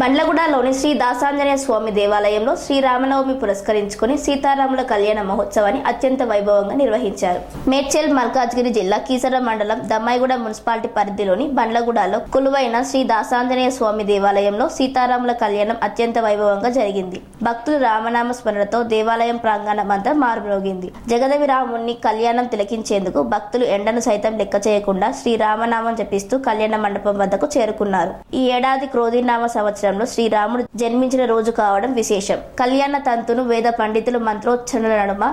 బండ్లగూడలోని శ్రీ దాసాంజనేయ స్వామి దేవాలయంలో శ్రీరామనవమి పురస్కరించుకుని సీతారాముల కళ్యాణ మహోత్సవాన్ని అత్యంత వైభవంగా నిర్వహించారు. మేడ్చల్ మల్కాజ్గిరి జిల్లా కీసర మండలం దమ్మాయిగూడ మున్సిపాలిటీ పరిధిలోని బండ్లగూడలో కొలువైన శ్రీ దాసాంజనేయ స్వామి దేవాలయంలో సీతారాముల కళ్యాణం అత్యంత వైభవంగా జరిగింది. భక్తులు రామనామ స్మరణతో దేవాలయం ప్రాంగణం అంతా మారుమ్రోగింది. జగదవి రాముణ్ణి కళ్యాణం తిలకించేందుకు భక్తులు ఎండను సైతం లెక్క చేయకుండా శ్రీరామనామం జపిస్తూ కళ్యాణ మండపం వద్దకు చేరుకున్నారు. ఈ ఏడాది క్రోధినామ సంవత్సరంలో శ్రీరాముడు జన్మించిన రోజు కావడం విశేషం. కళ్యాణ తంతును వేద పండితులు మంత్రోచ్చరణల నడుమ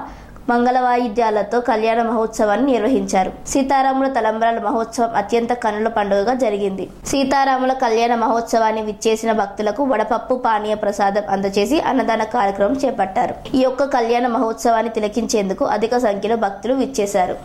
మంగళ వాయిద్యాలతో కళ్యాణ మహోత్సవాన్ని నిర్వహించారు. సీతారాముల తలంబ్రాల మహోత్సవం అత్యంత కన్నుల పండుగగా జరిగింది. సీతారాముల కళ్యాణ మహోత్సవాన్ని విచ్చేసిన భక్తులకు వడపప్పు పానీయ ప్రసాదం అందజేసి అన్నదాన కార్యక్రమం చేపట్టారు. ఈ యొక్క కళ్యాణ మహోత్సవాన్ని తిలకించేందుకు అధిక సంఖ్యలో భక్తులు విచ్చేశారు.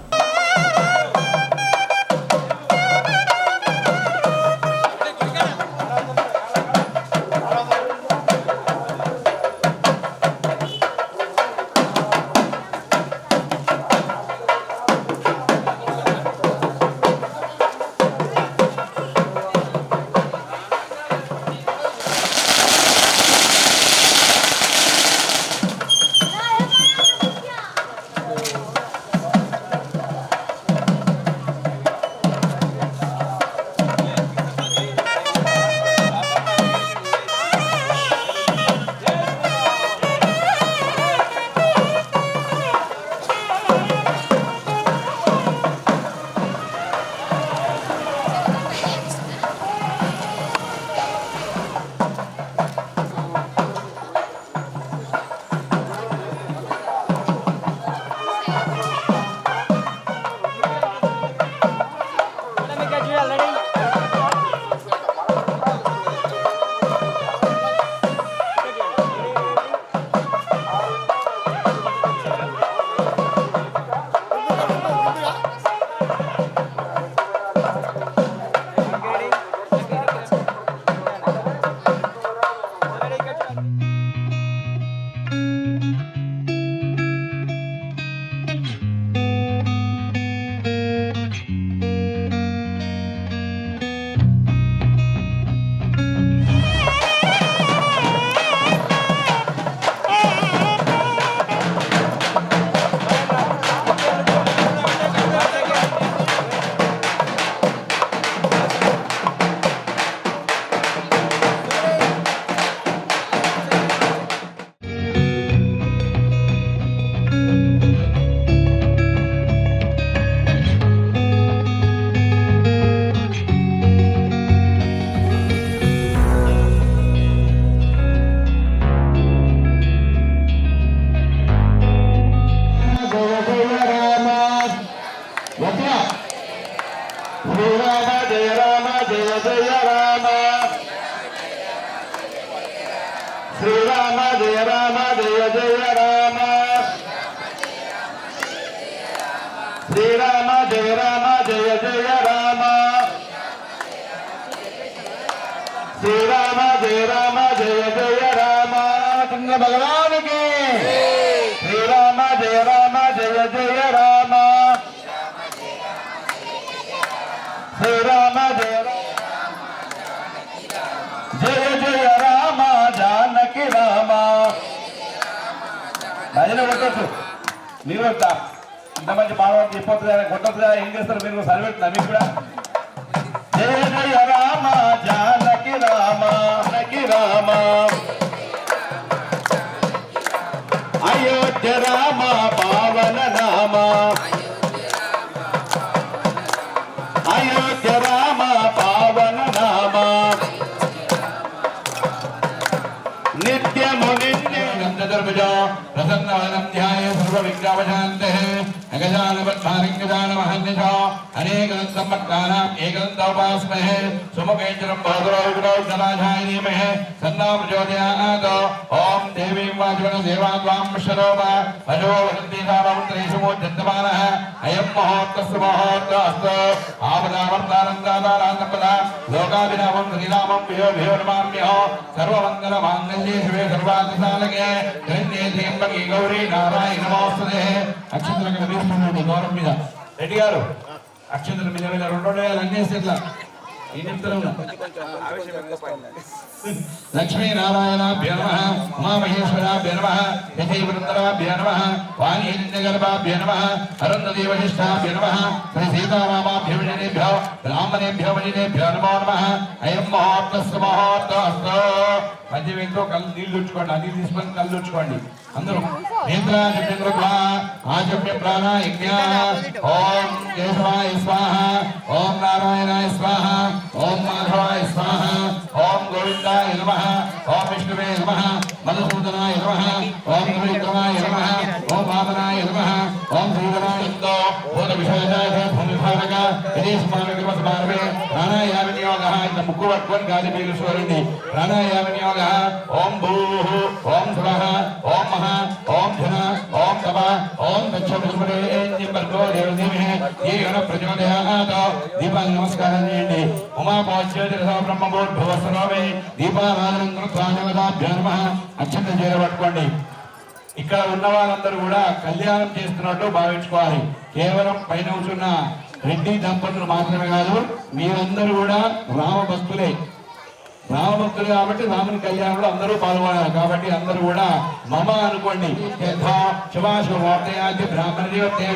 శ్రీరామ జయ రామ జయ జయ రామ శ్రీరామ జయ రామ జయ జయ రామ శ్రీరామ జయ రామ జయ జయ రామ రామచంద్ర భగవానికి శ్రీరామ జయ రామ జయ జయ రామ శ్రీరామ జయ జయ జయ రామ జానకి రామ భజన కొట్టచ్చు మీరు ఇంత మంచి మానవాళ్ళు చెప్పొద్దు కొట్టొద్దు ఏం చేస్తారు మీరు సరిపెట్టినా మీకు కూడా జయ జయ రామ జానకి రామ నకి రామ అయోధ్య రామ పావన నామ అయోధ్య రామ పావన నామ నిత్యము నిత్యర్భుజ ప్రసన్నవనం ధ్యాయ సర్వవిఘ్నవశాంతే గజానవద్ధారింగజానమహన్నిష అనేకదంతమత్కానాం ఏకదంతోపాస్మహే సుముఖేశ్వరం బహుగురౌగురౌజనాజాయ ధీమహి సన్నామ ప్రచోదయాత్ ఓం దేవీం వాచవన దేవాద్వాం శరోమ భజో వదంతి సామమంత్రేషు మోజ్జత్తమానః అయం మహోత్తస్సు మహోత్తస్తు ఆపదావర్తారం దాతారాంతపద లోకాభిరామం శ్రీరామం భయో భయో నమామ్యహ సర్వమంగళ మాంగళ్యే శివే సర్వార్థసాధకే ధన్యే త్ర్యంబకే గౌరీ నారాయణ నమోస్తుతే అక్షంతలకు వేస్తున్నాడు గౌరవం మీద రెడ్డి గారు అక్షంతల మీద 2 వేలు అన్నేసి ఇట్లా ఏం చెప్తారు? లక్ష్మీనారాయణాభ్యో నమః, ఉమామహేశ్వరాభ్యో నమః, యశైవృందరాభ్యో నమః, వాణీహిరణ్యగర్భాభ్యో నమః, అరుంధదేవశిష్టాభ్యో నమః, శ్రీ సీతారామాభ్యో విజనేభ్యో బ్రాహ్మణేభ్యో విజనేభ్యో నమో నమః. అయం మహోత్తస్సు మహోత్తస్తు. మధ్య వ్యక్తితో కళ్ళు నీళ్ళు తుడుచుకోండి, అది తీసుకొని కళ్ళు తుడుచుకోండి అందరూ. నేత్రాజప్యా ఆజప్య ప్రాణాయజ్ఞ. ఓం కేశవాయ స్వాహ, ఓం నారాయణాయ స్వాహ, ఓం మాధవాయ స్వాహ, ఓం గోవిందాయ నమః, ఓం విష్ణువే నమః, మధుసూదనాయ నమః, ఓం త్రివిక్రమాయ నమః, ఓం వామనాయ నమః, ఓం శ్రీధరాయంతో భూత విషయాయ భూమిభారక విదేశమాన కృపస్మారవే ప్రాణాయామ నియోగ. ఇంత ముక్కు పట్టుకొని గాలి పీలుసుకోరండి. ప్రాణాయామ నియోగ. ఓం భూః, ఓం స్వః, ఓం మహా, ఓం ధన, ఓం తప, ఓం దక్షిణర్గో దేవధీమహి యేన ప్రచోదయాత్. దీపాన్ని నమస్కారం చేయండి. ఉమాపోజ్యోతిరథో బ్రహ్మభూర్భువస్వరూపే దీపారాధనం కృత్వాభ్యో నమః. అత్యంత చేరబట్టుకోండి. ఇక్కడ ఉన్న వాళ్ళందరూ కూడా కళ్యాణం చేస్తున్నట్టు భావించుకోవాలి. కేవలం పైన ఉంటున్న రెడ్డి దంపతులు మాత్రమే కాదు, మీరందరూ కూడా రామభక్తులే. రామభక్తులు కాబట్టి రాముని కళ్యాణంలో అందరూ పాల్గొనాలి. కాబట్టి అందరూ కూడా మమ అనుకోండి. శుభాశుభార్తయాది బ్రాహ్మణ దేవతే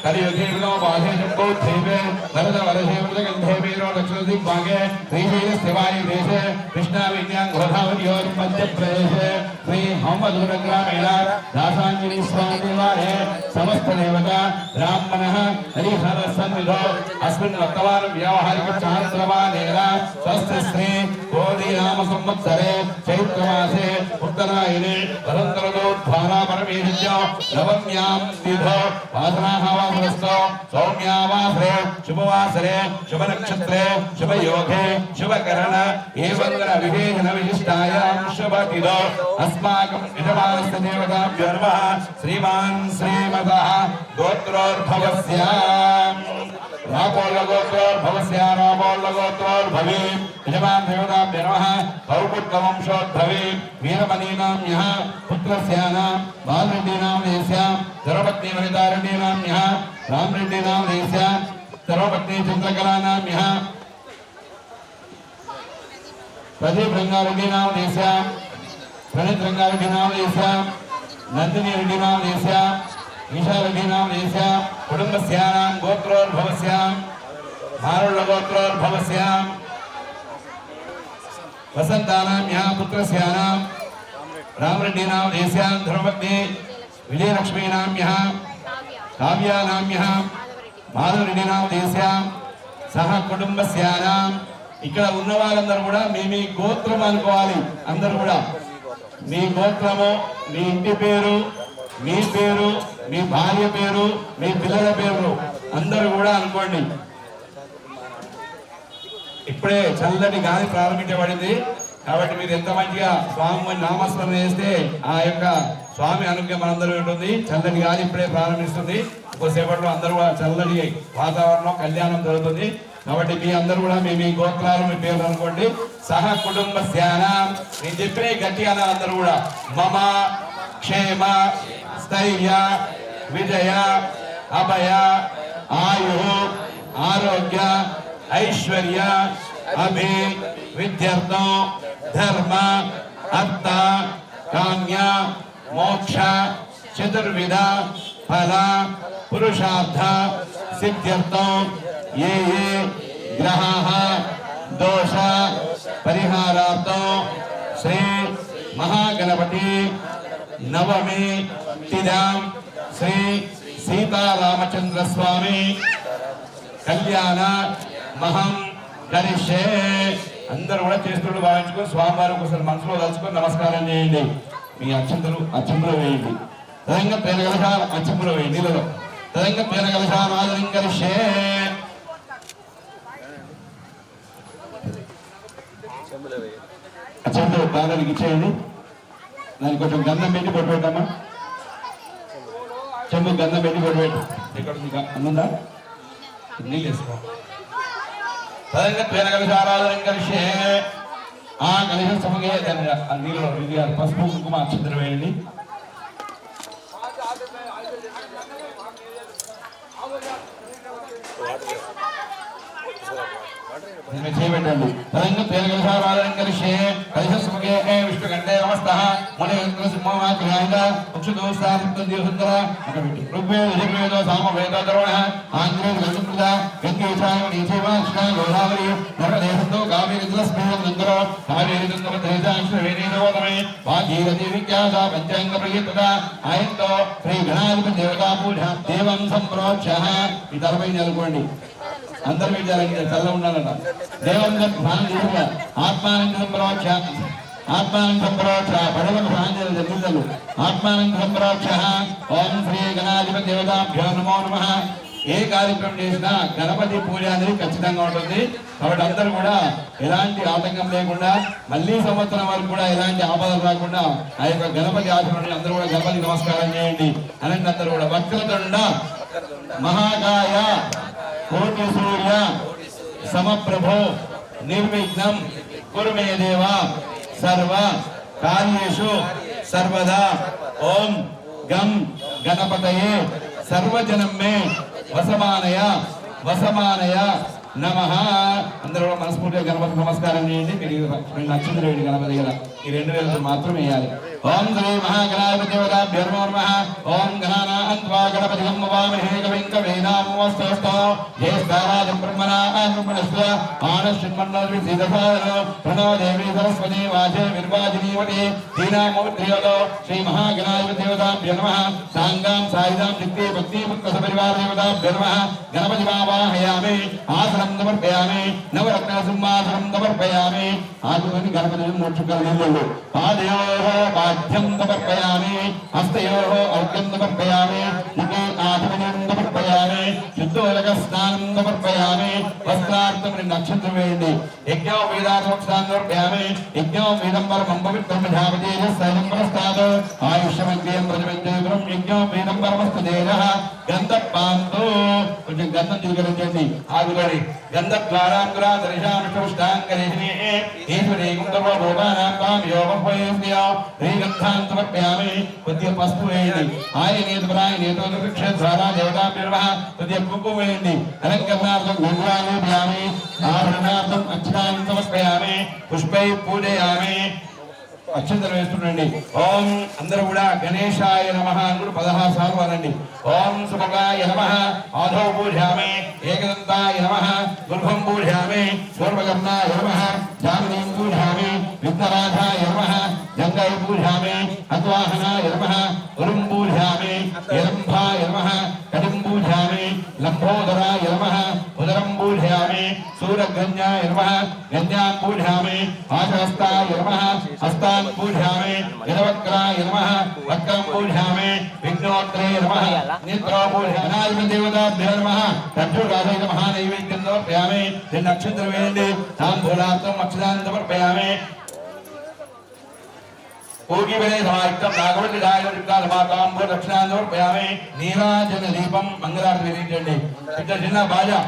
కలియుగేలో బాధే శంభోధేవే వరద వరదేవే లక్ష్మీ భాగే శ్రీశైల శివాయు దేశే కృష్ణా విజ్ఞాన్ గోదావరి మధ్యప్రదేశే శ్రీ హోమధూరగ్రామేణ దాసాంజలి స్వామి దేవాలయ సమస్త దేవత బ్రాహ్మణ హరిహర సన్నిధో అస్మిన్ వర్తమాన వ్యావహారిక చాంద్రమానేన స్వస్తి శ్రీ కోడి నామ సంవత్సరే చైత్రమాసే ఉత్తరాయణే వరంతరదోద్ధారా పరమేశ నవమ్యాం తిథో వాసనాహవాసరస్తో సౌమ్యావాసరే శుభవాసరే శుభ నక్షత్రే శుభయోగే శుభకరణ ఏవంగర వివేచన విశిష్టాయాం శుభతిథో అస్మాకం యజమానస్య దేవతాభ్యో నమః. శ్రీమాన్ శ్రీమతః గోత్రోద్భవస్యాం రామోల్లగోత్రోద్భవస్య రామోల్లగోత్రోద్భవే యజమాన్ దేవతాభ్యో నమః. పౌపుత్రవంశోద్భవే వీరమణీనామ్యః పుత్రస్యానాం బాలరెడ్డీనామదేశ్యాం ధర్మపత్ని వనితారెడ్డీనామ్యః రామరెడ్డీనామదేశ్యాం ధర్మపత్ని చంద్రకళానామ్యః ప్రదీప్ రంగారెడ్డీనామదేశ్యాం ప్రణీత్ రంగారెడ్డీనామదేశ్యాం నందిని రెడ్డీనామదేశ్యాం ఈశారెడ్డీనామదేశ్యాం కుటుంబస్యానాం గోత్రోద్భవస్యాం మారుళ్ళగోత్రోద్భవస్యాం వసంతానామ్యః పుత్రస్యానాం రామరెడ్డీనామదేశ్యాం ధర్మపత్ని విజయలక్ష్మీనామ్యః కావ్యానామ్యః మాధవరెడ్డీనామదేశ్యాం సహ కుటుంబస్యానాం. ఇక్కడ ఉన్న వాళ్ళందరూ కూడా మీ గోత్రం అనుకోవాలి. అందరూ కూడా మీ గోత్రము, మీ ఇంటి పేరు, మీ పేరు, మీ భార్య పేరు, మీ పిల్లల పేరు అందరూ కూడా అనుకోండి. ఇప్పుడే చల్లటి గాలి ప్రారంభించబడింది కాబట్టి మీరు ఎంత మంచిగా స్వామి నామస్మరణ చేస్తే ఆ యొక్క స్వామి అనుగ్రహం మనందరూ ఉంటుంది. చల్లటి గాలి ఇప్పుడే ప్రారంభిస్తుంది. కొద్దిసేపట్లో అందరూ కూడా చల్లటి వాతావరణంలో కళ్యాణం జరుగుతుంది. కాబట్టి మీ అందరూ కూడా మీ గోత్రాలు మీ పేర్లు అనుకోండి. సహ కుటుంబస్యానాం. నేను చెప్పిన గట్టిగా అందరూ కూడా మమ క్షేమ స్థైర్య విజయ అభయ ఆయు ఆరోగ్య ఐశ్వర్య అభి విద్యార్థం ధర్మ అర్థ కామ్య మోక్ష చతుర్విధ ఫల పురుషార్థ సిద్ధ్యర్థం ఏ గ్రహాः దోష పరిహారార్థం శ్రీ మహాగణపతి నవమి తిథాం శ్రీ సీతారామచంద్ర స్వామి కళ్యాణ మహం కరిష్యే. అందరూ కూడా చేస్తున్నట్టు భావించుకొని స్వామివారి ఒకసారి మనసులో తలుచుకొని నమస్కారం చేయండి. మీ అచ్చంబులో వేయండి. తదంగా పేరగలశ అచ్చంబులో వేయండి. నీళ్ళలో తదంగా పేరగలశ ఆదరం కరిష్యే. అచ్చంబులో బాగానికి ఇచ్చేయండి. దానికి కొంచెం గంధం పెట్టి పొట్టు పెట్టమ్మా. చెంబు గంధం పెట్టి పొట్టు పెట్టు. ఇక్కడ అన్నుందా? నీళ్ళు వేసుకో. తదంగా పేరగలశ ఆరాధన కలిసే ఆ కలిసిన సమగే నీళ్ళు పసుపు కుంకుమ అక్షంతలు వేయండి. చేయబెట్టండి తదంగా తేనగలసారాలంకరిష్యే పరిశస్ముఖే విష్ణుకంఠే నమస్తః మునియంత్ర సింహమాగ్రహాయ ఉక్షదోస్తాముక్తం దీవసుందర అకబెట్టి ఋగ్వేద యజుర్వేద సామవేద దర్వణ ఆంగ్రేయ గంధకృత గంగేశాయ నీచేవ కృష్ణ గోదావరి నర్మదేశంతో కావేరి తులస్మేయం నందరో కావేరి నందర దేశాంశ వేణీనవోదమే భాగీరథి విఖ్యాత పంచాంగ ప్రయుక్త ఆయనతో శ్రీ గణాధిపతి దేవతా పూజ దేవం సంప్రోక్ష ఈ తలపై నెలకొండి అందరూ విద్యాలయం చల్ల ఉండాలట దేవంగా స్నానం చేసిన ఆత్మానందం ప్రోక్ష ఆత్మానందం ప్రోక్ష పడవలు స్నానం చేయాలి జరుగుదలు ఆత్మానందం ప్రోక్ష ఓం శ్రీ గణాధిపతి దేవతాభ్యో నమో నమః ఏ కార్యక్రమం చేసినా గణపతి పూజ అనేది ఖచ్చితంగా ఉంటుంది కాబట్టి అందరూ కూడా ఎలాంటి ఆటంకం లేకుండా మళ్ళీ సంవత్సరం వరకు కూడా ఎలాంటి ఆపదలు రాకుండా ఆ యొక్క గణపతి ఆచరణ అందరూ కూడా గణపతి నమస్కారం చేయండి అనంటే అందరూ కూడా వక్రతుండ మహాకాయ కోటి సూర్య సమప్రభో నిర్విఘ్నం కురు మే దేవ సర్వ కార్యేషు సర్వదా ఓం గం గణపతయే సర్వజనం మే వసమానయ నమః. అందరూ కూడా మనస్ఫూర్తిగా గణపతి నమస్కారం చేయండి. మీరు నచ్చింది వేయండి గణపతి కదా ఈ 2000 మాత్రమే వేయాలి. ఓం శ్రీ మహాగణాధిపతి దేవతాభ్యో నమః. ఓం గణానాన్వా గణపతిం నమామహే కవిం కవీనామస్తస్తో జ్యేష్ఠరాజం బ్రహ్మణాన్మునస్వ ఆనశ్చిన్మన్నోర్వి సీదసాదనో ప్రణో దేవి సరస్వతి వాచే నిర్వాజినీవతి దీనామూర్తియోదో శ్రీ మహాగణాధిపతి దేవతాభ్యో నమః. సాంగాం సాయిదాం శక్తి భక్తి పుత్ర పరివార దేవతాభ్యో నమః. గణపతి వావాహయామి ఆసనం సమర్పయామి నవరత్న సింహాసనం సమర్పయామి. ఆకుని గణపతి మోక్షకరణులు పాదయోః పాద్యం సమర్పయామి హస్తయోః అర్ఘ్యం సమర్పయామి ముఖే ఆచమనం సమర్పయామి శుద్ధోదక స్నానం సమర్పయామి. వస్త్రార్థం నక్షత్రం వేయండి. యజ్ఞో వేదార్థం సమర్పయామి. యజ్ఞో వేదం పరమం పవిత్రం ఝాపతేజస్సైనం పురస్తాద్ ఆయుష్యమగ్రేయం ప్రజమంజేపురం యజ్ఞో వేదం పరమస్తు తేజః. గంధపాంతో కొంచెం గంధం స్వీకరించండి. ఆగుబడి గంధద్వారాంగురా దర్శామిష్టాంగరేహిణి ఈశ్వరీ కుందర్వ భోగానాం తాం యోగోపయోస్య శ్రీగంధాన్ సమర్పయామి. కొద్దిగా పసుపు వేయండి. ఆయనేతపరాయనేతో క్షేత్రారా దేవతాభ్యో నమః. కొద్దిగా కుంకుమ వేయండి. అలంకరణార్థం గంగాలేపయామి. ఆభరణార్థం అక్షరాన్ని సమర్పయామి. పుష్పై పూజయామి. అక్షంతలు వేస్తుండండి. ఓం అందరూ కూడా గణేశాయ నమః అని కూడా 16 సార్లు అనండి. ఓం సుభగాయ నమః ఆధౌ పూజామి. ఏకదంతాయ నమః గుర్భం పూజామి. పూర్వకర్ణాయ నమః జామినీం పూజామి. విఘ్నరాజాయ నమః జంగై పూజామి. అద్వాహనాయ నమః ఉరుం పూజామి. హిరంభాయ నమః కటిం పూజామి. లంబోదరాయ నమః ఉదరం పూజామి. సూరగంజాయ నమః గంజాం పూజామి. ఆశహస్తాయ నమః హస్తా పూజామి. గిరవక్రాయ నమః వక్రం పూజామి. విఘ్నోత్రే నమః నేత్రో పూజామి. దేవతాభ్యో నమః రజ్జురాజై నమః నైవేద్యం సమర్పయామి. 2 నక్షత్రం వేయండి. తాంబూలార్థం అక్షరాన్ని సమర్పయామి. పూగివే సమాయుక్తం నాగవల్లి రాయమాతాంబూ దక్షిణాన్ని సమర్పయామి. నీరాజన దీపం మంగళారతి వెలిగించండి. చిన్న బాజా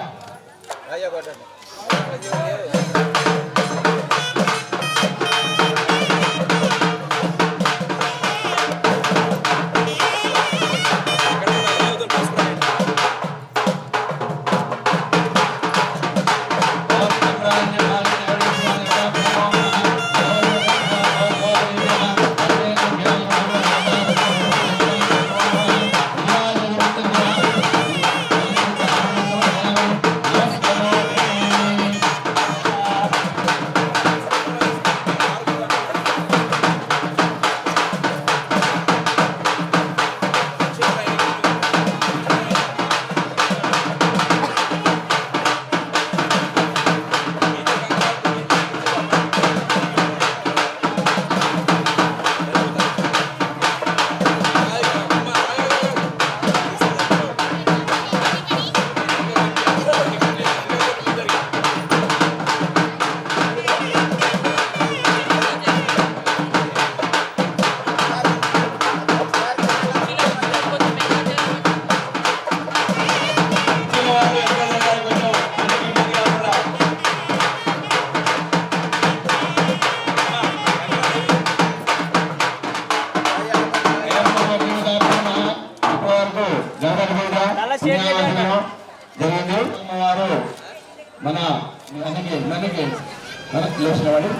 లేచిన వాడు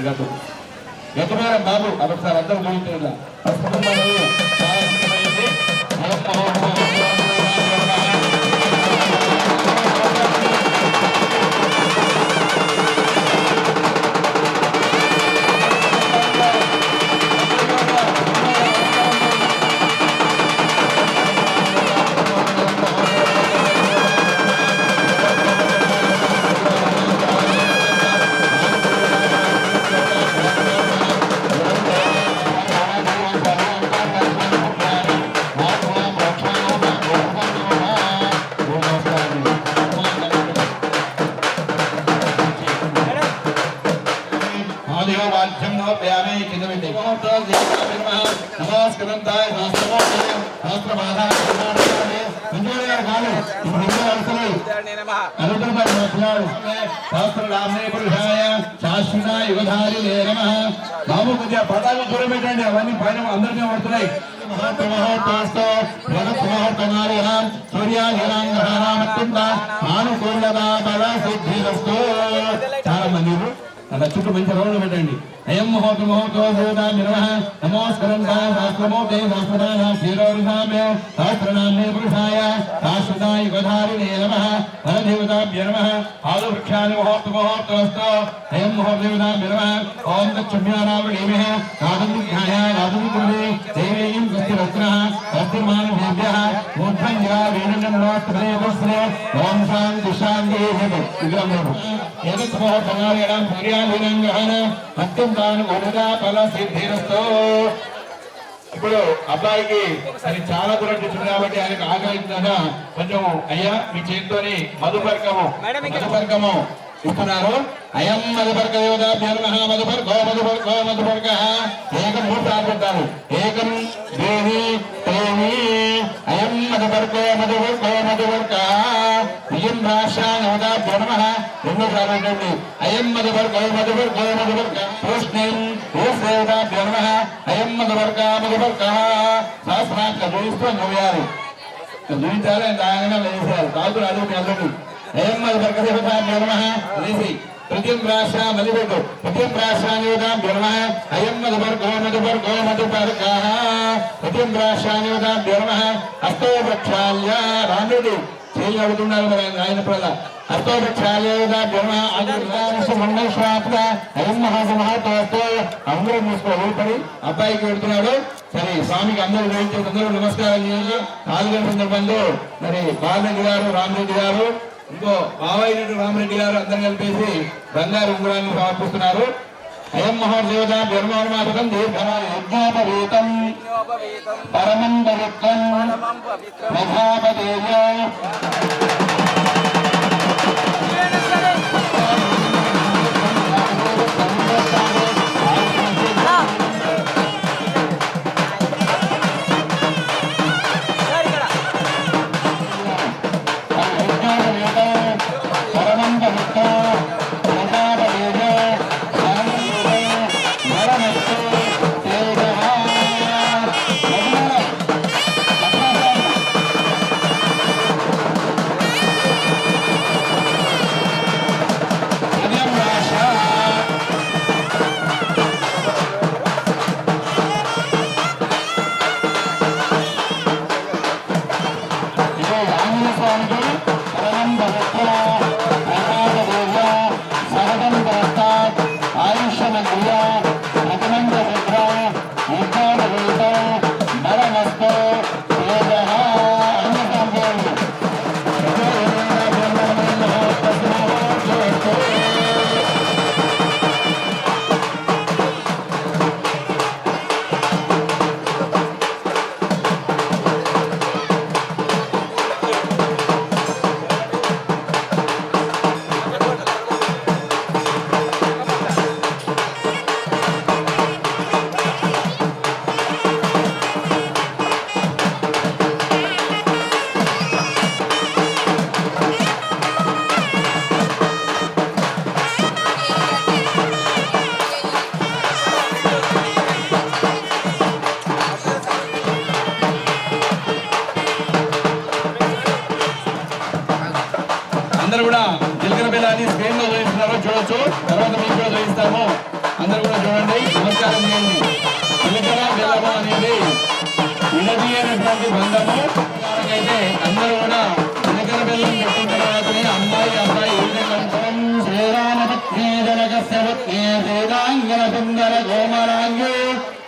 గట్టు గట్టిమైన బాబు అదొకసారి అందరూ చూపించారు చాలా ముఖ్యమైనది. బాబు కొద్దిగా పదాలు దూరం పెట్టండి, అవన్నీ పైన అందరికీ పడుతున్నాయి. చాలా మంది అలా చుట్టూ మంచి రౌండ్లు పెట్టండి. అయం మహోత్ మహోతో నమస్కారం శాస్త్రమోతే శాస్త్రనామే శాస్త్రనామే పురుషాయ శాశ్వతాయ యుగధారిణే నమః వరదేవతాభ్యో నమః ఆదవృక్షాని మహోత్ మహోత్తోస్తు అయం మహోదేవతాభ్యో నమః ఓం తచ్చమ్యానావళీమః రాధముఖ్యాయ రాధముఖ్యే దేవీం స్వస్తిరత్నః స్వస్తిర్మానుభేభ్యః మూర్ధన్యా వీణం నమస్త్రేతస్రే ఓం శాంతి శాంతి విగ్రహం ఏదత్ మహోత్తమారేణం పూర్యాధీనం గ్రహణ అత్యంతాను గుణగా ఫల సిద్ధిరస్తో. ఇప్పుడు అబ్బాయికి అది చాలా దూరం తెచ్చింది కాబట్టి ఆయనకు ఆగాయిందా కొంచెం అయ్యా మీ చేతితోని మధుపర్కము ఇస్తున్నారు. అయం మధుపర్క దేవతాభ్యో నమః మధుపర్కో మధుపర్కో మధుపర్క ఏకం 3 సార్లు పెట్టారు. ఏకం దేవి దేవి అయం మధుపర్కో మధుపర్కో మధుపర్క బియ్యం భాషా దేవతాభ్యో నమః 2 సార్లు పెట్టండి. అయం మధుపర్కో మధుపర్కో మధుపర్క కృష్ణం దేవతాభ్యో నమః అయం మధుపర్క మధుపర్క సహస్రాక్ష చూస్తూ నవ్వారు. చూపించాలి ఆయన వేసారు కాదు అది అల్లుడు. అయం మధుపర్క దేవతాభ్యో నమః అనేసి ప్రత్యం రాశా మధుపర్కో ప్రత్యం రాశానియోదాభ్యో నమః అయం మధుపర్కో మధుపర్కో మధుపర్క ప్రత్యం రాశానియోదాభ్యో నమః హస్తో ప్రక్షాళ్య రాముడు చేయి అవుతున్నారు మరి ఆయన ప్రజ హస్తో ప్రక్షాళ్యోదాభ్యో నమః మండశ్వాప అయం మహాసమహతో అందరూ మూసుకోపడి అబ్బాయికి పెడుతున్నాడు. సరే స్వామికి అందరూ వేయించే అందరూ నమస్కారం చేసి పాల్గొనే సందర్భంలో మరి బాలరెడ్డి గారు రామరెడ్డి గారు ఇంకో బావైనటువంటి రామరెడ్డి గారు అందరు కలిపేసి బంగారు ఉంగరాన్ని సమర్పిస్తున్నారు. అయం మహోదేవత బ్రహ్మోన్మాపకం దీర్ఘనాయజ్ఞాపవేతం పరమం పవిత్రం ప్రజాపతేయ ఆయుష్య బంధము అయితే అందరూ కూడా ఎన్నికల బెల్లం పెట్టిన తర్వాతనే అమ్మాయి అబ్బాయి కంఠం శ్రీరామపత్ని జనకస్య పత్ని శ్రీరాంగన సుందర కోమలాంగే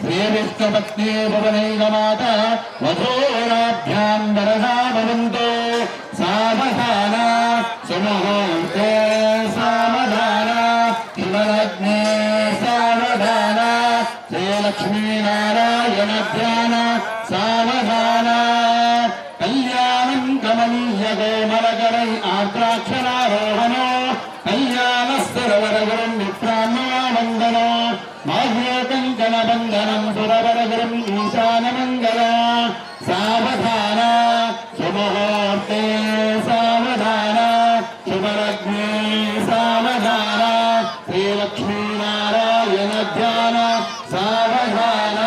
శ్రీ విష్ణుపత్ని భువనైకమాత వధూరాభ్యాం వరదా భవంతో సావధాన సుముహూర్తే సావధాన శివలగ్నే సావధాన శ్రీలక్ష్మీనారాయణ ధ్యాన సావధాన కళ్యాణం కమనీయ గోమలకరై ఆద్రాక్షరారోహణో కళ్యాణస్థిరవరగురం విప్రాన్నవందనో బాహ్యోకంకణ బంధనం సురవరగురం ఈశానమంగళ సావధాన శుభముహూర్తే సావధాన శుభలగ్నే సావధాన శ్రీలక్ష్మీనారాయణ ధ్యాన సావధాన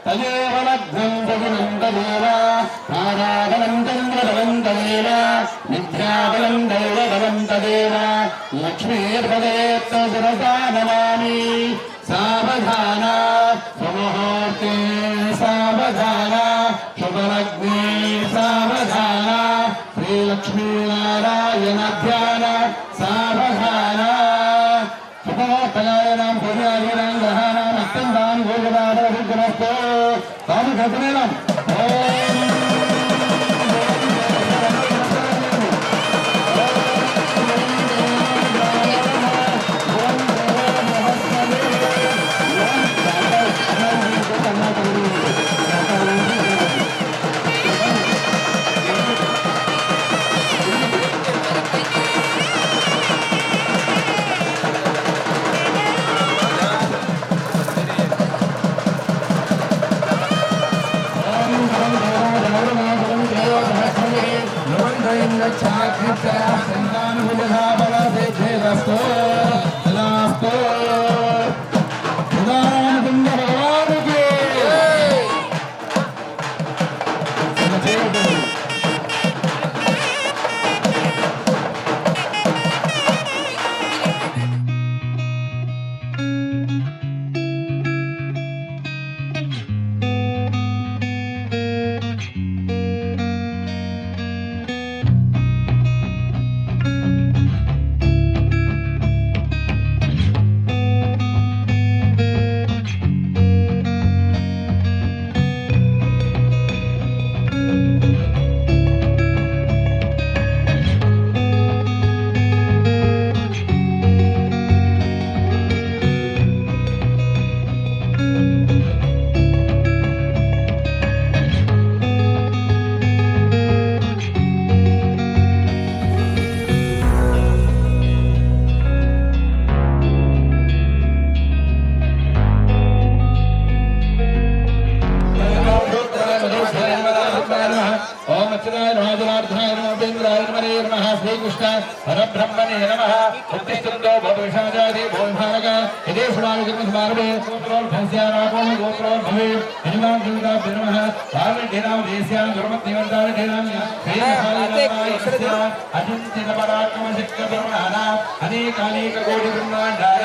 తదేవ లగ్నం సగుణం తదేవ ఆరాధనం చంద్రబలం తదేవ మిథ్యాబలం దైవబలం తదేవ లక్ష్మీర్పదేత్త శిరసా నమామి సావధాన సుముహూర్తే సావధాన శుభలగ్నే సావధాన శ్రీలక్ష్మీనారాయణ ధ్యాన సావధాన శుభమోత్తగాయనాం సూర్యాదీనాం గ్రహాణాం అత్యంతాం గోగదార విగ్రహస్థో తాము గతనేనం శ్రీకృష్ణ పరబ్రహ్మణే నమః ఉత్తిష్టంతో భవిషాజాది భోవిభారక యదేశ్వరావిగ్రహస్మారభే గోత్రోర్భస్యానాపో గోత్రోర్భవే హనుమాన్ దుర్గాభ్యో నమః పార్వతీనాం దేశ్యాం దుర్మత్నివంతారణేనాం శ్రీమహారాయణస్య అజంతితపరాక్రమశక్తిబ్రహ్మణానాం అనేకానేక కోటి బ్రహ్మాండాయ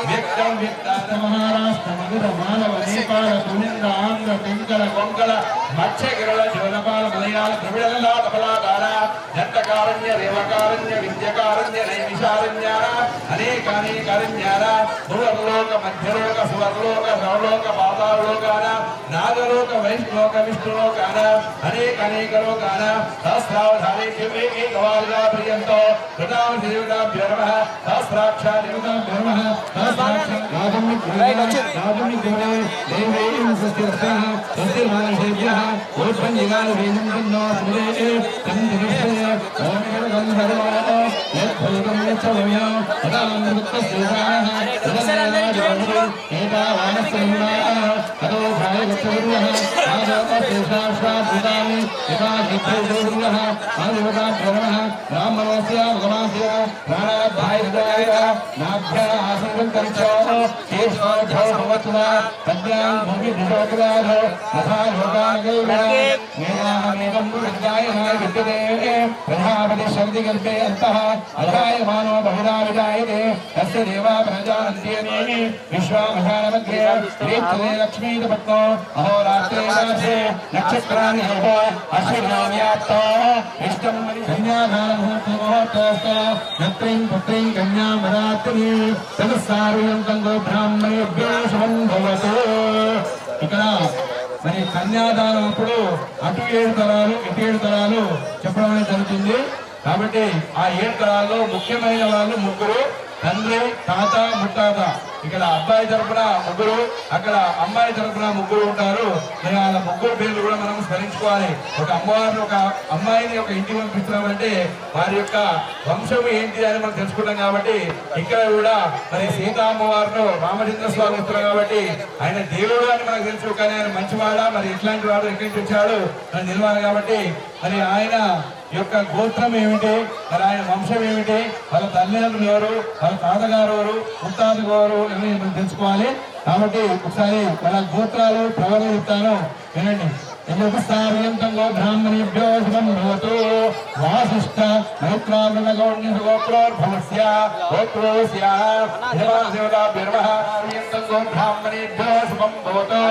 వ్యక్తం వ్యక్తాంత మహారాష్ట్ర మధుర మానవ నేపాళ పుణ్యంద ఆంధ్ర పెంకల కొంకల మత్స్యగిరళ జోలపాల మలయాళ ద్రవిడలా తపలాకార దంతకారణ్య రేవకారణ్య విద్యకారణ్య నైమిషారణ్యాన అనేకానేకారణ్యాన భువర్లోక మధ్యలోక సువర్లోక సర్వలోక పాతాళలోకాన నాగలోక వైష్ణోక విష్ణులోకాన అనేకానేక లోకాన సహస్రావధానేభ్యే ఏకవారుగా ప్రియంతో కృతాం దేవతాభ్యో నమః సహస్రాక్షా దేవతాభ్యో నమః సహస్రాక్షా రాజమిగ్రహే దేవేం స్వస్తిరస్తః స్వస్తిర్మానుషేభ్యః ఓత్పన్యగానువేంద్రన్నో స్మృతే చంద్రవిష్ణే ఓం గంధర్వాః యద్భూతం యచ్చవ్యో తదామృతస్యేతాః తదనాజోహి ఏతావానస్సంగాః తదో భాయగచ్చవిర్యః ఆదోపశేషాశ్వాద్భుతాని యథాశిభ్యైర్యోగినః ఆదివతాభ్యో నమః బ్రాహ్మణోస్య భగవాస్య ప్రాణాభాయదాయ నాభ్యా ఆసంగంకరిచో కేశోఢో భవత్వా పద్యాం భూమి దిశోగ్రాధో తథా యోగాగైర్యాం మేధామేవం విద్యాయనాయ విద్యతే ప్రజాపతి శక్తి కల్పే అంతః అధాయమానో బహిరావిజాయతే తస్య దేవా ప్రజానంత్యేనే విశ్వామశానमध्ये శ్రీత్రే లక్ష్మీపత్నో అహోరాత్రే రాశే నక్షత్రాన్ని అశ్వినాన్యాప్తో ఇష్టం కన్యాదానముహూర్తోస్తు నత్రీం పుత్రీం కన్యామరాత్రి తదస్సార్యంతంగో బ్రాహ్మణేభ్యో శుభం భవతు. ఇక్కడ మరి కన్యాదానం అప్పుడు అటు 7 తరాలు ఇటు 7 తరాలు చెప్పడం అనేది జరుగుతుంది. కాబట్టి ఆ 7 తరాల్లో ముఖ్యమైన వాళ్ళు ముగ్గురు, తండ్రి, తాత, ముత్తాత. ఇక్కడ అబ్బాయి తరపున ముగ్గురు, అక్కడ అమ్మాయి తరపున ముగ్గురు ఉంటారు. మరి వాళ్ళ ముగ్గురు పేర్లు కూడా మనం స్మరించుకోవాలి. ఒక అమ్మవారిని ఒక అమ్మాయిని ఒక ఇంటికి పంపిస్తున్నామంటే వారి యొక్క వంశం ఏంటి అని మనం తెలుసుకుంటాం. కాబట్టి ఇక్కడ కూడా మరి సీతా అమ్మవారిలో రామచంద్ర స్వామి వస్తున్నారు కాబట్టి ఆయన దేవుడు అని మనకు తెలుసు. కానీ ఆయన మంచివాడా, మరి ఇట్లాంటి వాడు ఎక్కడి నుంచి వచ్చాడు అని నిలవాలి. కాబట్టి మరి ఆయన యొక్క గోత్రం ఏమిటి, మరి ఆయన వంశం ఏమిటి, వాళ్ళ తల్లిదండ్రులు ఎవరు, వాళ్ళ తాతగారు ఎవరు, ముత్తాత గారు అని మనం తెలుసుకోవాలి. కాబట్టి ఒకసారి వాళ్ళ గోత్రాలు ప్రవరణ చెప్తాను వినండి. యంతంగో బ్రాహ్మణేభ్యో శుభం భవతు. వాసిష్ఠ మైత్రావృణగౌణ్యగోత్రోర్భవస్య గోత్రోస్య దేవతాభ్యర్వహంగో బ్రాహ్మణేభ్యో శుభం భవతు.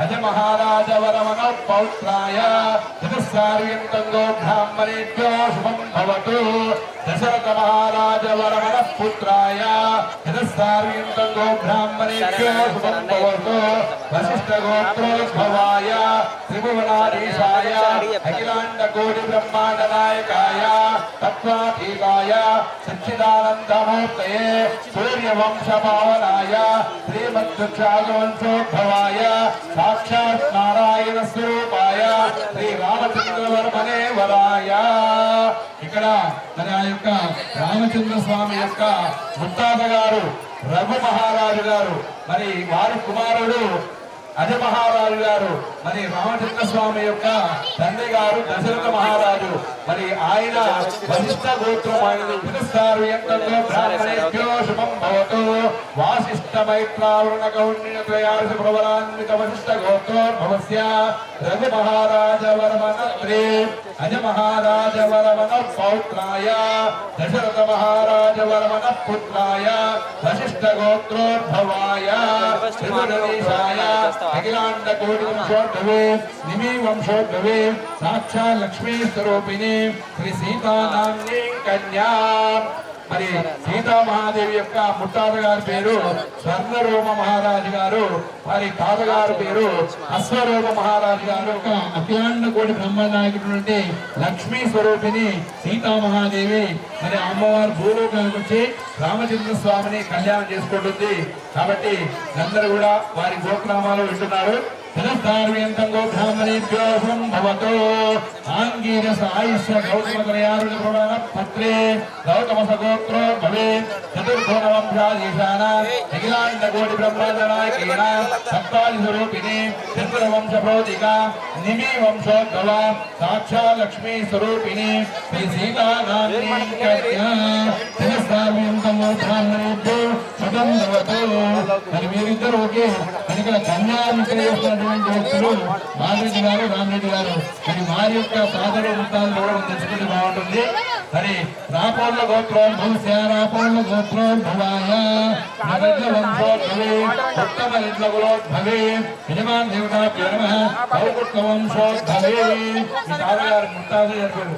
అజ మహారాజ వరమణ పౌత్రాయ చతుస్సార్యంతంగో బ్రాహ్మణేభ్యో శుభం భవతు. దశరథ మహారాజ వరమణ పుత్రాయ చతుస్సార్యంతంగో బ్రాహ్మణేభ్యో శుభం భవతు. వశిష్ఠ గోత్రోద్భవాయ త్రిభువనాధీశాయ అఖిలాండ కోటి బ్రహ్మాండ నాయకాయ తత్వాతీతాయ సచ్చిదానందమూర్తయే సూర్యవంశ పావనాయ శ్రీమద్వృక్షాగవంశోద్భవాయ సాక్షాత్ నారాయణ స్వరూపాయ శ్రీ రామచంద్రవర్మనే వరాయ. ఇక్కడ మరి ఆ యొక్క రామచంద్ర స్వామి యొక్క ముత్తాత గారు రఘు మహారాజు గారు, మరి వారి కుమారుడు అజ మహారాజు గారు, మరి రామచంద్ర స్వామి యొక్క తండ్రి గారు దశరథ మహారాజు. మరి ఆయన వశిష్ఠ గోత్రం ఆయన పిలుస్తారు. ఎంతో బ్రాహ్మణేభ్యో శుభం భవతు. వాసిష్ఠ మైత్రావృణ గౌణ్యత్రయార్ష ప్రవరాన్విత వశిష్ఠ గోత్రోద్భవస్య రఘు మహారాజ వరమణత్రే అజ మహారాజ వరమణ పౌత్రాయ దశరథ మహారాజ వరమణ పుత్రాయ వశిష్ఠ గోత్రోద్భవాయ త్రిభువనీశాయ అఖిలాండ కోటి వంశోద్భవే నిమి వంశోద్భవే సాక్షాత్ లక్ష్మీ స్వరూపిణి శ్రీ సీతానామ్ని కన్యా. మరి సీతామహాదేవి యొక్క ముత్తాత గారి పేరు స్వర్ణరూప మహారాజు గారు, మరి తాతగారు పేరు అశ్వరూప మహారాజు గారు. ఒక అఖిలాండ కోటి బ్రహ్మనాయకుడు లక్ష్మీ స్వరూపిణి సీతామహాదేవి మరి అమ్మవారు భూలోకానికి వచ్చి రామచంద్ర స్వామిని కళ్యాణం చేసుకుంటుంది. కాబట్టి అందరూ కూడా వారి గోత్రనామాలు వింటున్నారు. ధనస్థార్యంతంగో బ్రాహ్మణేభ్యో శుభం భవతు. ఆంగీరస ఆయుష్య గౌతమత్రయారుణ ప్రమాణ పత్రే గౌతమస గోత్రో భవేత్. చతుర్భువన వంశాధీశాన అఖిలాండ కోటి బ్రహ్మాండ నాయకేన సప్తాది స్వరూపిణి చంద్ర వంశ ప్రోదిక నిమి వంశోద్భవ సాక్షాత్ లక్ష్మీ స్వరూపిణి శ్రీ సీతానామ్ని కన్యా. ధనస్థార్యంతంగో బ్రాహ్మణేభ్యో శుభం భవతు. మరి మీరిద్దరు ఒకే ఇక్కడ కన్యా విక్రయిస్తున్నటువంటి వ్యక్తులు బాలరెడ్డి గారు, రామరెడ్డి గారు. మరి వారి యొక్క సాధన వృత్తాలు కూడా తెలుసుకుంటే బాగుంటుంది. మరి రాపోళ్ళ గోత్రోద్భవస్య రాపోళ్ళ గోత్రోద్భవాయ నగర వంశోద్భవే ఉత్తమ నిద్రకులోద్భవే యజమాన్ దేవతాభ్యో నమః పౌకుట్ల వంశోద్భవే. మీ తాతగారు ముత్తాత చెప్పారు.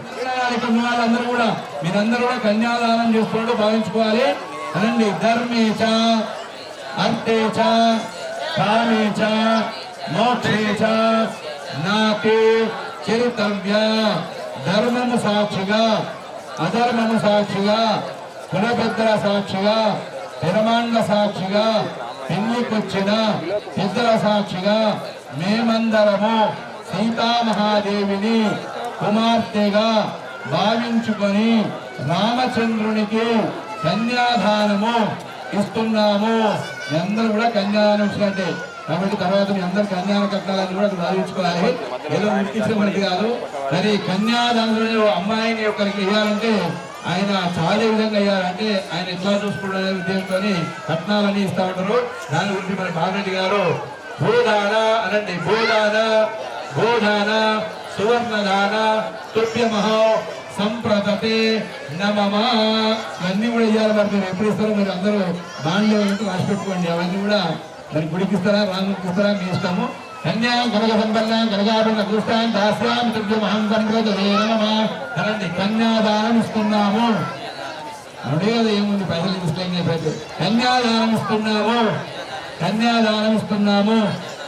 వాళ్ళందరూ కూడా మీరందరూ కూడా కన్యాదానం చేసుకుంటూ భావించుకోవాలి. అనండి ధర్మే చ అర్థే చ కామే చ మోక్షే చ నాకే చరితవ్య. ధర్మము సాక్షిగా, అధర్మము సాక్షిగా, కులపెద్దల సాక్షిగా, పెరమాండ సాక్షిగా, పెళ్లికొచ్చిన పెద్దల సాక్షిగా మేమందరము సీతామహాదేవిని కుమార్తెగా భావించుకొని రామచంద్రునికి కన్యాదానము ఇస్తున్నాము. మీ అందరూ కూడా కన్యాదానం ఇచ్చినట్టే. కాబట్టి తర్వాత మీ అందరు కన్యాదాన కట్టాలని కూడా భావించుకోవాలి. ఏదో ఉడికించబడి కాదు. మరి కన్యాదానంలో అమ్మాయిని ఒకరికి ఇవ్వాలంటే ఆయన చాలా విధంగా అయ్యారంటే ఆయన ఎట్లా చూసుకుంటారనే ఉద్దేశంతో కట్నాలన్నీ ఇస్తా ఉంటారు. దాని గురించి మన బాలరెడ్డి గారు భూదాన అనండి. భూదాన భూదాన సువర్ణదాన తుభ్యమహో సంప్రదతే నమమా. ఇవన్నీ కూడా ఇవ్వాలి. మరి మీరు ఎప్పుడు ఇస్తారో మీరు అందరూ దానిలో రాసి పెట్టుకోండి. అవన్నీ కూడా మరి గుడికి ఇస్తారా రాముడికి ఇస్తారా మీ ఇష్టము. కన్యా కనక సంపన్న కనకాభరణ దృష్టాం దాస్యాం దివ్యమహం కనండి. కన్యాదానం ఇస్తున్నాము అదే కదా ఏముంది పైసలు ఇస్తాం. కన్యాదానం ఇస్తున్నాము, కన్యాదానం ఇస్తున్నాము,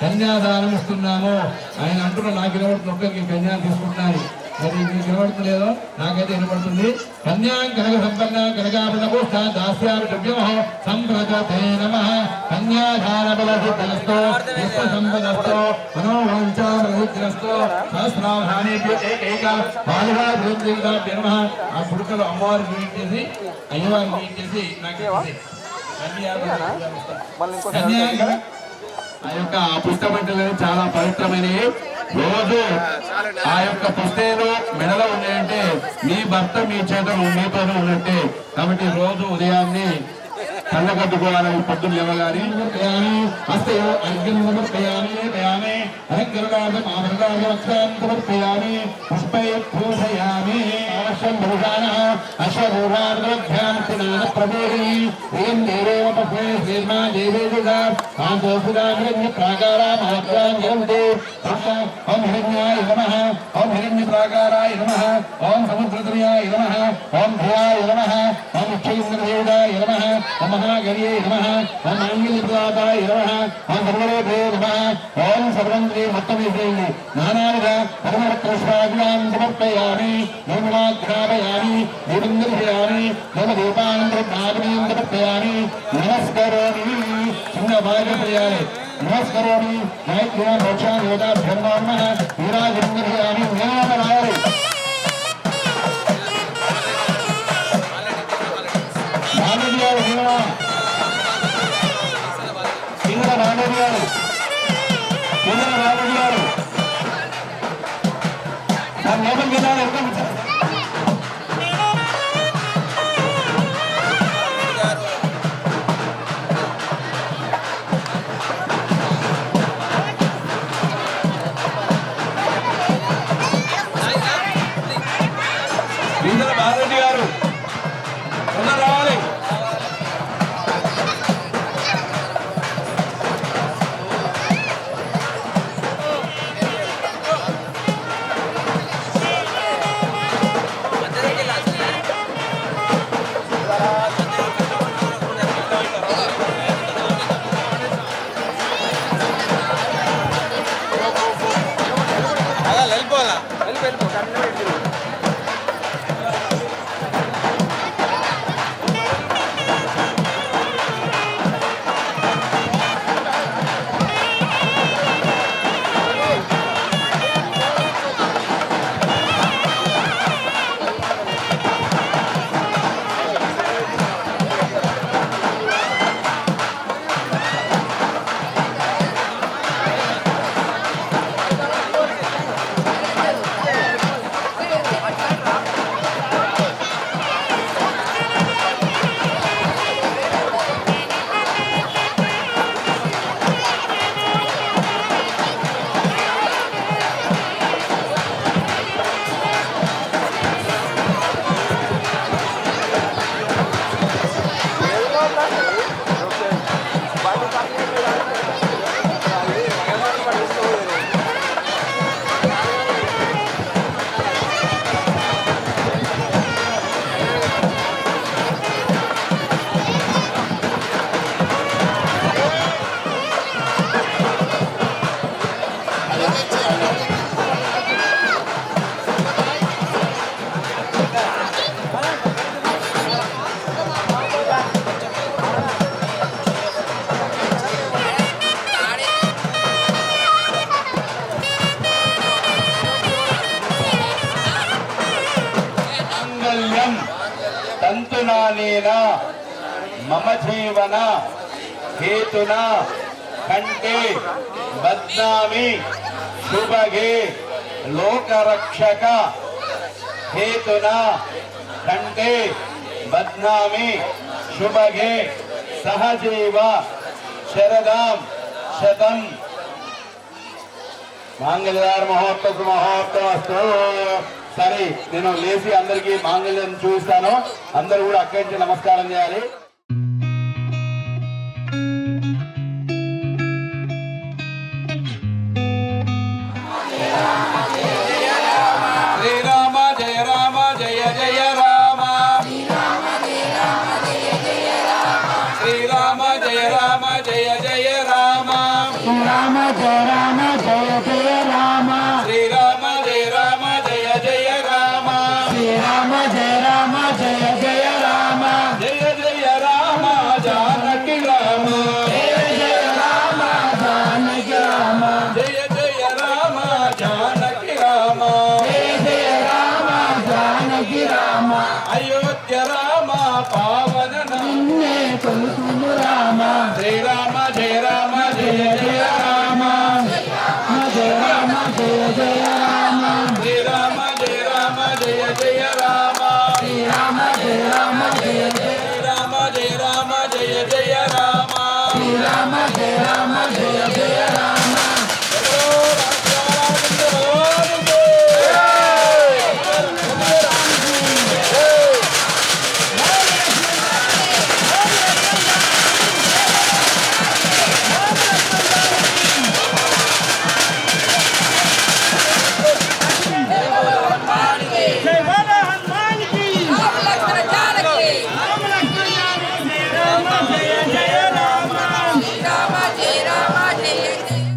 కన్యాదానం ఇస్తున్నాము. ఆయన అంటున్నాడు నాకు వినబడుతుంది, ఒక్కరికి కన్యా తీసుకుంటున్నాను. మరి మీకు వినబడుతుందో నాకైతే వినబడుతుంది. కన్యా కనక సంపన్న కనకాభరణ దృష్టాం దాస్యాం దివ్యమహం సంప్రదతే నమః. కన్యాదాన బలసిద్ధస్తు విశ్వసంపదస్తు మనోవాంఛారహితస్తు సహస్రావధానేభ్యో ఏకైక బాలికా భృందేవతాభ్యో నమః. ఆ పుడకలు అమ్మవారికి చూపించేసి అయ్యవారికి చూపించేసి నాకు ఆ యొక్క పుస్తమంటలు చాలా పవిత్రమైనవి. రోజు ఆ యొక్క పుస్తేలు మెడలో ఉన్నాయంటే మీ భర్త మీ చేతను మీతోనే ఉన్నట్టే. కాబట్టి రోజు ఉదయాన్నే కళ్ళకట్టుకోవాలని పొద్దున్న లేవగానే అస్తే అర్ఘ్యం సమర్పయామి పయామి అలంకరణార్థం ఆభరణార్థం సమర్పయామి పుష్పై పూజయామి. అవశ్యం భూషాణ అశ్వభూషార్థ్యాన ప్రబోధి ఏం దేవేవ పశ్వే శ్రీర్మా దేవేజుగా ఆంతోసురాగ్రహ్య ప్రాకారామాగ్రాంతే ఓం హిరణ్యాయ నమః, ఓం హిరణ్య ప్రాకారాయ నమః, ఓం సముద్రతనయాయ నమః, ఓం భయాయ నమః, ఓం క్షేత్రదేవతాయ నమః, ఓం మహాగణ్యే నమః, ఓం మాంగళ్యప్రదాతాయ నమః, ఓం సర్వలోకే నమః. ఓం సర్వంత్రి మొత్తం వేసేయండి. నానావిధ పరమరత్నస్వాగ్రాం సమర్పయామి నమః దీపందర్శయామి నమదీపానందీం సమర్పయామి. నమస్కరోమి చిన్న బాగా చేయాలి. నమస్కరోమి నాయకుల మోక్షాన్ని యోగాభ్యర్మామ వీరాజందర్శయామి నేను రాయాలి. సింగ నాగేడి గారు లోపలికి వెళ్ళాలి. బాలరెడ్డి గారు రావాలి. తంతునానేన మమ జీవన హేతున కంటే బద్నామి శుభగే లోకరక్షక హేతున కంటే బద్నామి శుభగే సహజీవ శరదాం శతం. మాంగళ్యార్ మహోత్తమ మహోత్తమస్తు. సరే నేను లేచి అందరికీ మాంగళ్యం చూపిస్తాను. అందరూ కూడా అక్కడి నుంచి నమస్కారం చేయాలి. శ్రీరామ జయ రామ జయ జయ రామ శ్రీరామ జయ రామ జయ జయ రామ రామ జయ రామ జయ జయ రామ శ్రీరామ జయ రామ జయ జయ రామ శ్రీరామ జయ రామ జయ జయ రామ జయ జయ రామ జానకి రామ జయ జయ రామ జానకి రామ జయ జయ రామ జానకి రామ జయ జయ రామ జానకి రామ అయోధ్య రామ పావన నిన్నే కొలుతును రామ శ్రీరామ జయ రామ జయ జయ రామ జయ రామ జయ జయ రామ శ్రీరామ జయ రామ జయ జయ రామ శ్రీరామ జయ రామ జయ జయ శ్రీరామ జయ రామ జయ జయ రామ శ్రీరామ జయ రామ జయ జయ రామ రామ జయ రామ జయ జయ రామ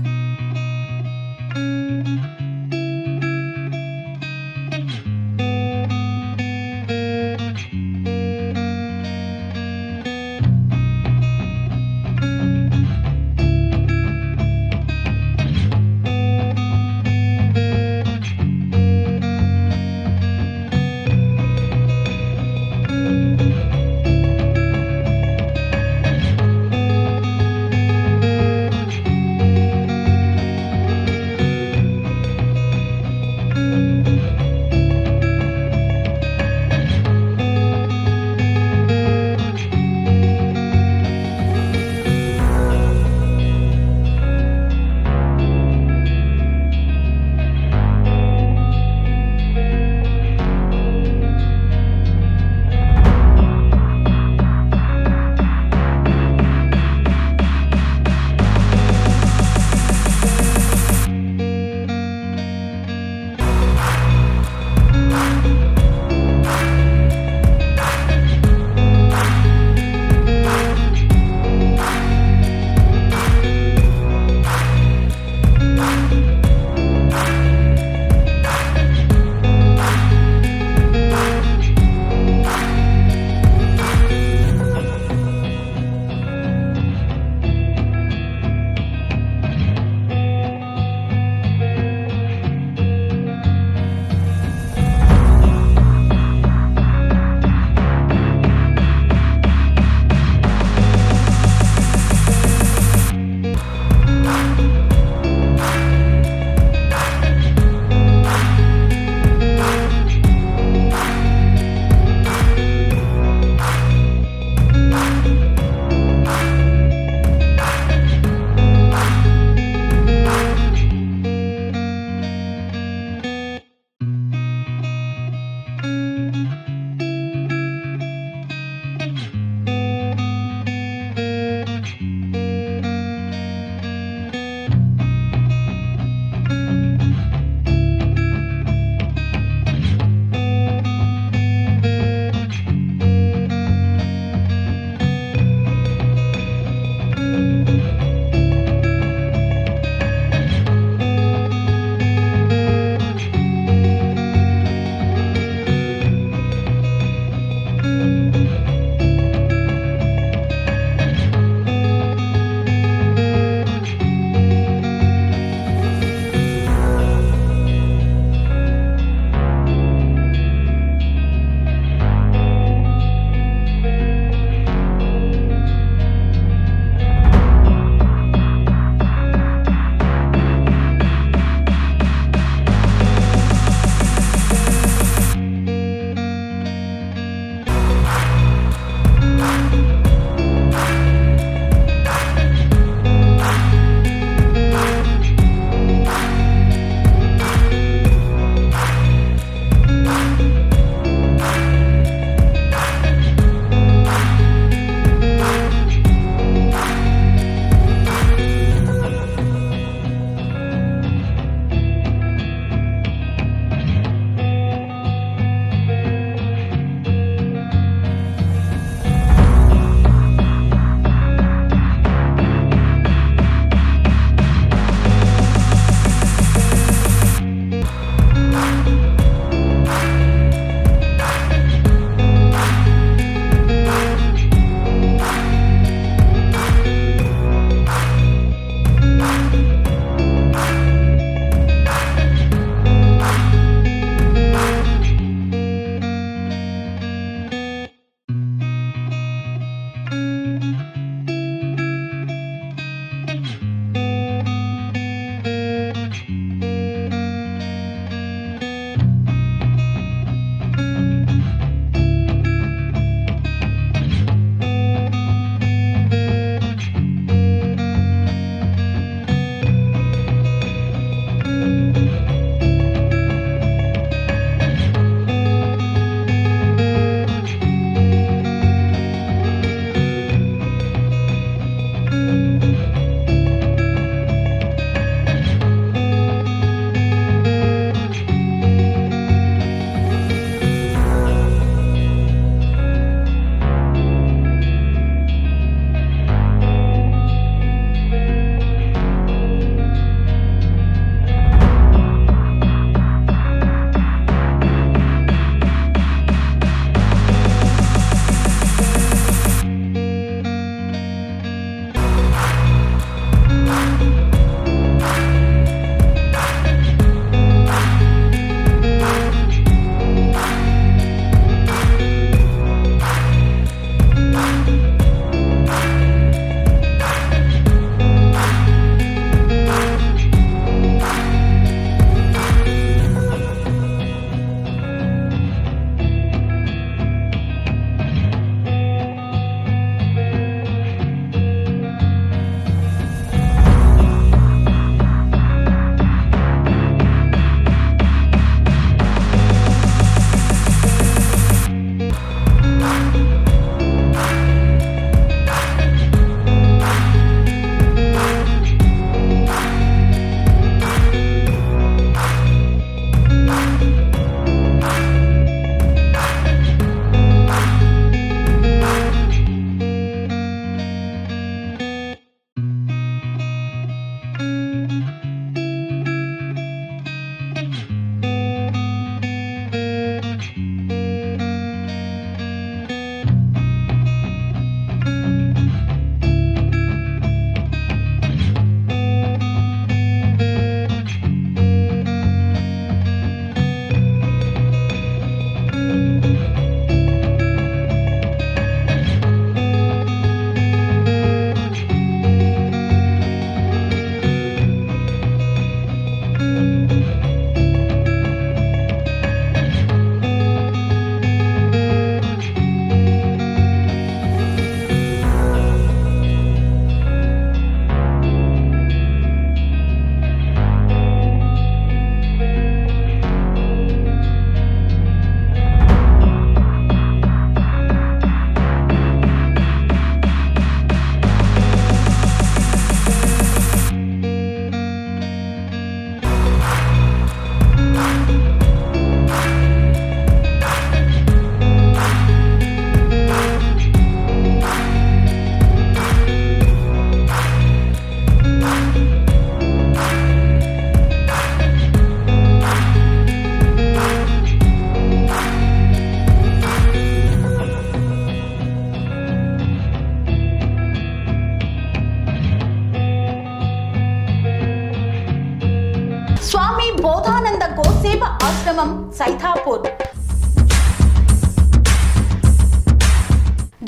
బోధానంద గోసేవ ఆశ్రమం సైథాపూర్.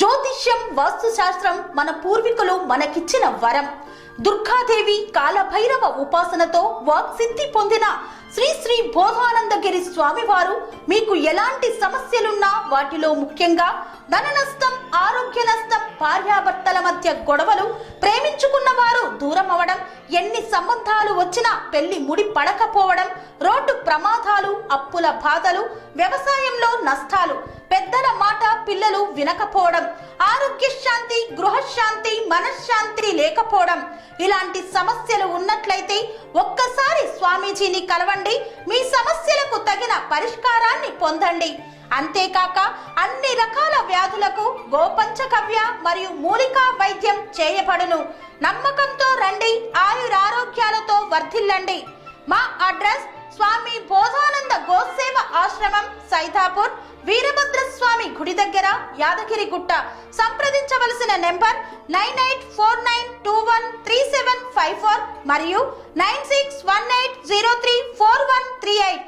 జ్యోతిష్యం, వాస్తుశాస్త్రం మన పూర్వీకులు మనకిచ్చిన వరం. దుర్గాదేవి, కాలభైరవ ఉపాసనతో వాక్సిద్ధి పొందిన శ్రీ శ్రీ బోధానందగిరి స్వామివారు మీకు ఎలాంటి సమస్యలున్నా, వాటిలో ముఖ్యంగా ధన నష్టం, ఆరోగ్య నష్టం, భార్యాభర్తల మధ్య గొడవలు, ప్రేమించుకున్న వారు దూరం అవడం, ఎన్ని సంబంధాలు వచ్చినా పెళ్లి ముడి పడకపోవడం, రోడ్డు ప్రమాదాలు, అప్పుల బాధలు, వ్యవసాయంలో నష్టాలు, పెద్దల మాట పిల్లలు వినకపోవడం, ఆరోగ్య శాంతి, గృహశాంతి, మనశ్శాంతి లేకపోవడం, ఇలాంటి సమస్యలు ఉన్నట్లయితే ఒక్కసారి స్వామీజీని కలవండి. మీ సమస్యలకు తగిన పరిష్కారాన్ని పొందండి. అంతేకాక అన్ని రకాల వ్యాధులకు గోపంచకవ్య మరియు మూలికా వైద్యం చేయబడును. నమ్మకంతో రండి, ఆయురారోగ్యాలతో వర్ధిల్లండి. మా అడ్రస్ స్వామి బోధానంద గోసేవ ఆశ్రమం, సైథాపూర్, వీరభద్రస్వామి గుడి దగ్గర, యాదగిరిగుట్ట. సంప్రదించవలసిన నెంబర్ 9849213754 మరియు 9618034138.